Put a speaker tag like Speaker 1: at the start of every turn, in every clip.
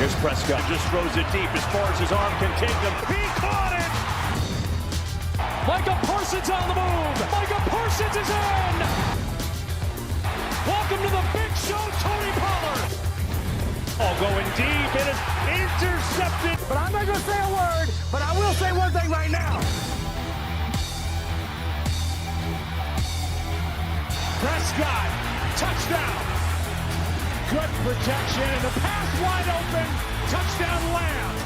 Speaker 1: Here's Prescott, just throws it deep as far as his arm can take him. He caught it! Micah Parsons on the move. Micah Parsons is in! Welcome to the big show, Tony Pollard. Oh, going deep, it is intercepted.
Speaker 2: But I'm not going to say a word, but I will say one thing right now.
Speaker 1: Prescott, touchdown. Good protection, and the pass wide open. Touchdown, Lamb.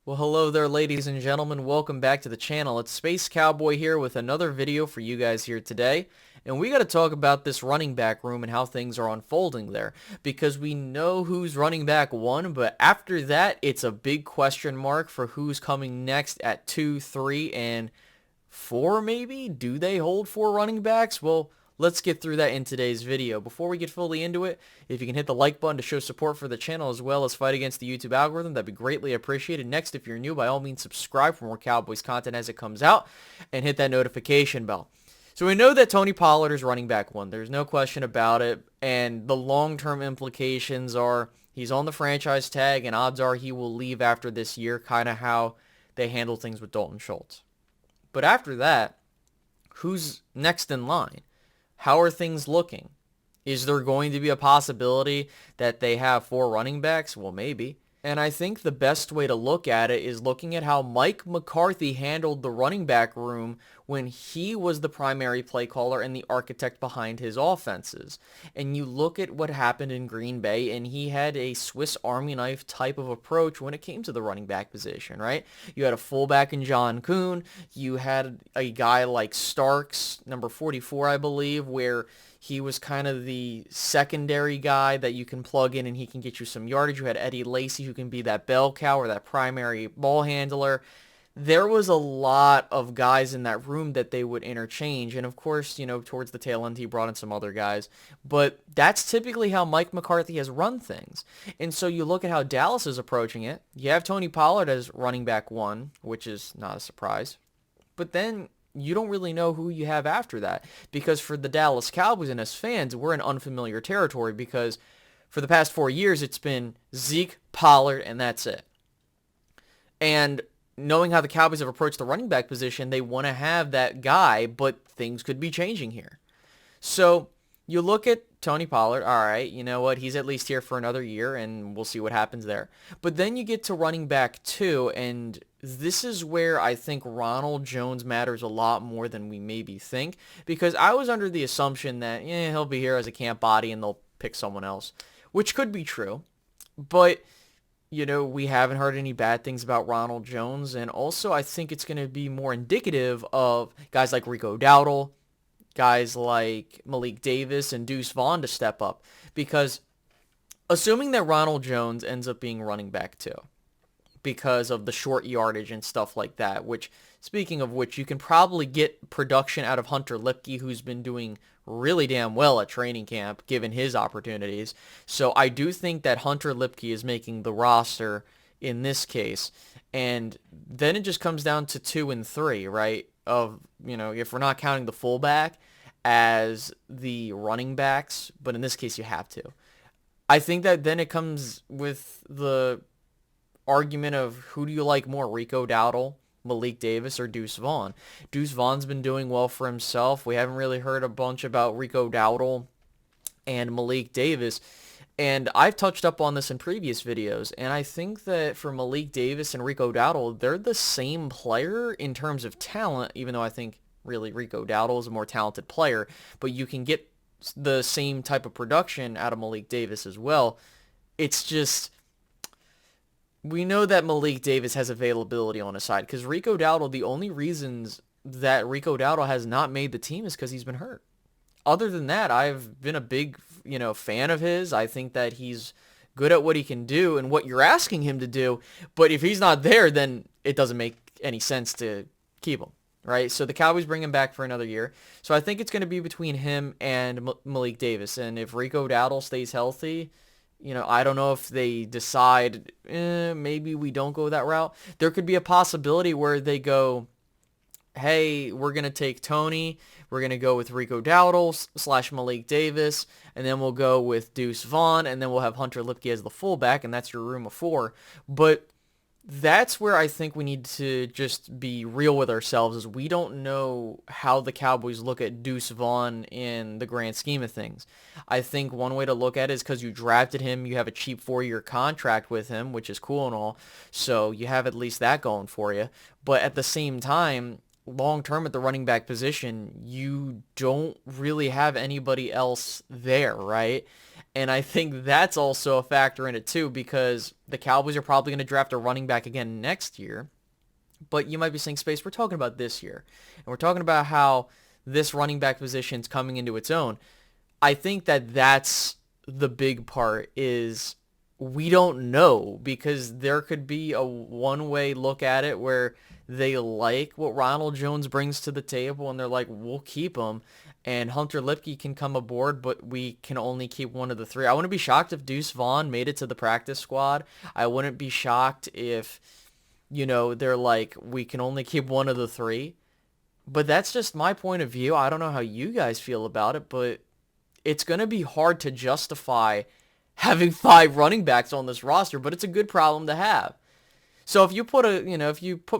Speaker 3: Well, hello there, ladies and gentlemen. Welcome back to the channel. It's Space Cowboy here with another video for you guys here today. And we got to talk about this running back room and how things are unfolding there. Because we know who's running back 1, but after that, it's a big question mark for who's coming next at 2, 3, and 4 maybe? Do they hold 4 running backs? Well, let's get through that in today's video. Before we get fully into it, if you can hit the like button to show support for the channel as well as fight against the YouTube algorithm, that'd be greatly appreciated. Next, if you're new, by all means subscribe for more Cowboys content as it comes out and hit that notification bell. So we know that Tony Pollard is running back 1. There's no question about it. And the long-term implications are he's on the franchise tag and odds are he will leave after this year, kind of how they handle things with Dalton Schultz. But after that, who's next in line? How are things looking? Is there going to be a possibility that they have 4 running backs? Well, maybe. And I think the best way to look at it is looking at how Mike McCarthy handled the running back room when he was the primary play caller and the architect behind his offenses. And you look at what happened in Green Bay, and he had a Swiss Army knife type of approach when it came to the running back position, right? You had a fullback in John Kuhn. You had a guy like Starks, number 44, I believe, where he was kind of the secondary guy that you can plug in and he can get you some yardage. You had Eddie Lacy who can be that bell cow or that primary ball handler. There was a lot of guys in that room that they would interchange. And of course, you know, towards the tail end, he brought in some other guys. But that's typically how Mike McCarthy has run things. And so you look at how Dallas is approaching it. You have Tony Pollard as running back 1, which is not a surprise. But then you don't really know who you have after that, because for the Dallas Cowboys and as fans, we're in unfamiliar territory because for the past 4 years, it's been Zeke, Pollard, and that's it. And knowing how the Cowboys have approached the running back position, they want to have that guy, but things could be changing here. So you look at Tony Pollard, all right, you know what, he's at least here for another year, and we'll see what happens there. But then you get to running back 2, and this is where I think Ronald Jones matters a lot more than we maybe think, because I was under the assumption that, he'll be here as a camp body and they'll pick someone else, which could be true. But, you know, we haven't heard any bad things about Ronald Jones, and also I think it's going to be more indicative of guys like Rico Dowdle, guys like Malik Davis and Duece Vaughn to step up, because assuming that Ronald Jones ends up being running back 2 because of the short yardage and stuff like that, which, speaking of which, you can probably get production out of Hunter Luepke, who's been doing really damn well at training camp given his opportunities. So I do think that Hunter Luepke is making the roster in this case. And then it just comes down to 2 and 3, right? Of, you know, if we're not counting the fullback as the running backs, but in this case you have to. I think that then it comes with the argument of who do you like more, Rico Dowdle, Malik Davis, or Duece Vaughn. Duece Vaughn's been doing well for himself. We haven't really heard a bunch about Rico Dowdle and Malik Davis. And I've touched up on this in previous videos, and I think that for Malik Davis and Rico Dowdle, they're the same player in terms of talent, even though I think really Rico Dowdle is a more talented player, but you can get the same type of production out of Malik Davis as well. It's just, we know that Malik Davis has availability on his side, because Rico Dowdle, the only reasons that Rico Dowdle has not made the team is because he's been hurt. Other than that, I've been a big, fan of his. I think that he's good at what he can do and what you're asking him to do. But if he's not there, then it doesn't make any sense to keep him. right? So the Cowboys bring him back for another year. So I think it's going to be between him and Malik Davis. And if Rico Dowdle stays healthy, I don't know if they decide, maybe we don't go that route. There could be a possibility where they go, hey, we're going to take Tony. We're going to go with Rico Dowdle / Malik Davis. And then we'll go with Duece Vaughn. And then we'll have Hunter Luepke as the fullback. And that's your room of 4. But that's where I think we need to just be real with ourselves, is we don't know how the Cowboys look at Duece Vaughn in the grand scheme of things. I think one way to look at it is because you drafted him, you have a cheap 4-year contract with him, which is cool and all, so you have at least that going for you. But at the same time, long term at the running back position, you don't really have anybody else there, right? And I think that's also a factor in it too, because the Cowboys are probably going to draft a running back again next year. But you might be saying, Space, we're talking about this year. And we're talking about how this running back position is coming into its own. I think that that's the big part, is we don't know, because there could be a one-way look at it where they like what Ronald Jones brings to the table and they're like, we'll keep him. And Hunter Luepke can come aboard, but we can only keep one of the 3. I wouldn't be shocked if Duece Vaughn made it to the practice squad. I wouldn't be shocked if, they're like, we can only keep one of the 3. But that's just my point of view. I don't know how you guys feel about it, but it's going to be hard to justify having 5 running backs on this roster, but it's a good problem to have. So if you put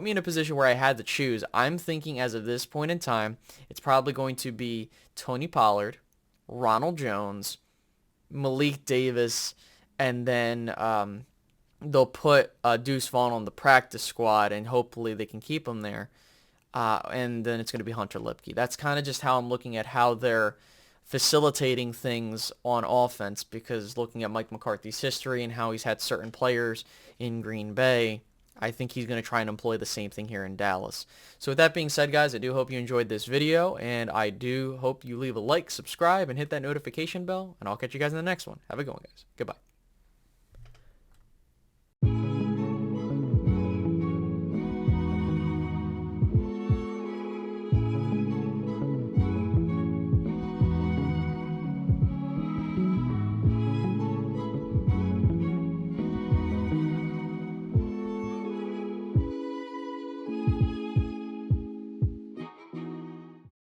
Speaker 3: me in a position where I had to choose, I'm thinking as of this point in time, it's probably going to be Tony Pollard, Ronald Jones, Malik Davis, and then they'll put Duece Vaughn on the practice squad, and hopefully they can keep him there. And then it's going to be Hunter Luepke. That's kind of just how I'm looking at how they're facilitating things on offense, because looking at Mike McCarthy's history and how he's had certain players in Green Bay, I think he's going to try and employ the same thing here in Dallas. So with that being said, guys, I do hope you enjoyed this video, and I do hope you leave a like, subscribe, and hit that notification bell, and I'll catch you guys in the next one. Have a good one, guys. Goodbye.